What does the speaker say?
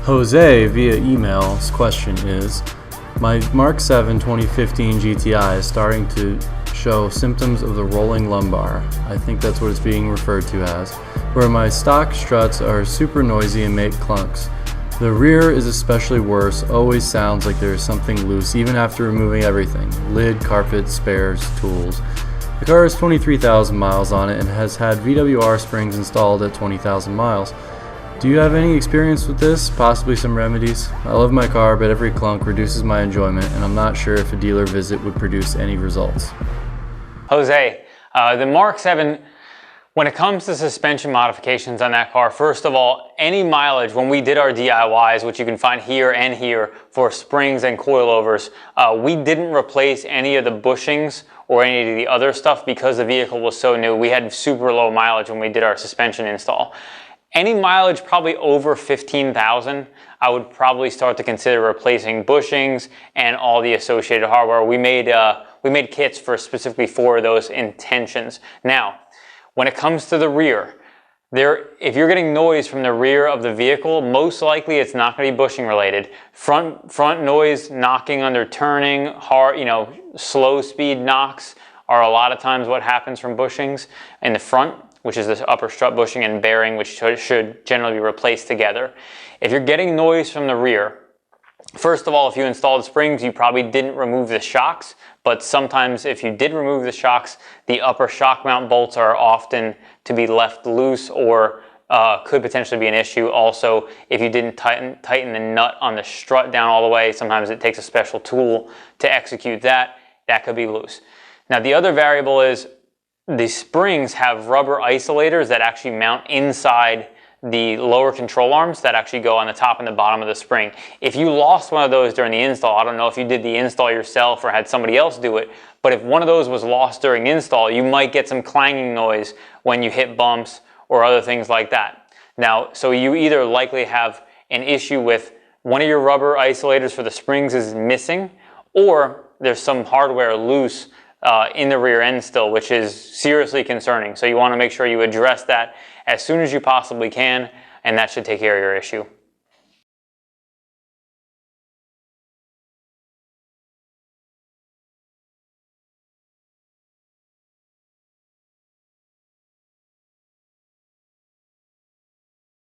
Jose via email's question is, my Mark 7 2015 GTI is starting to show symptoms of the rolling lumbar. I think that's what it's being referred to as, where my stock struts are super noisy and make clunks. The rear is especially worse, always sounds like there is something loose even after removing everything, lid, carpet, spares, tools. The car has 23,000 miles on it and has had VWR springs installed at 20,000 miles. Do you have any experience with this? Possibly some remedies? I love my car, but every clunk reduces my enjoyment, and I'm not sure if a dealer visit would produce any results. Jose, the Mark 7, when it comes to suspension modifications on that car, first of all, any mileage, when we did our DIYs, which you can find here and here for springs and coilovers, we didn't replace any of the bushings or any of the other stuff because the vehicle was so new. We had super low mileage when we did our suspension install. Any mileage probably over 15,000, I would probably start to consider replacing bushings and all the associated hardware. We made kits specifically for those intentions. Now, when it comes to the rear, if you're getting noise from the rear of the vehicle, most likely it's not going to be bushing related. Front noise, knocking under turning, slow speed knocks are a lot of times what happens from bushings in the front, which is this upper strut bushing and bearing, which should generally be replaced together. If you're getting noise from the rear, first of all, if you installed springs, you probably didn't remove the shocks, but sometimes if you did remove the shocks, the upper shock mount bolts are often to be left loose or could potentially be an issue. Also, if you didn't tighten the nut on the strut down all the way, sometimes it takes a special tool to execute that. That could be loose. Now, the other variable is the springs have rubber isolators that actually mount inside the lower control arms that actually go on the top and the bottom of the spring. If you lost one of those during the install, I don't know if you did the install yourself or had somebody else do it, but if one of those was lost during install, you might get some clanging noise when you hit bumps or other things like that. Now, so you either likely have an issue with one of your rubber isolators for the springs is missing, or there's some hardware loose in the rear end still, which is seriously concerning. So you want to make sure you address that as soon as you possibly can, and that should take care of your issue.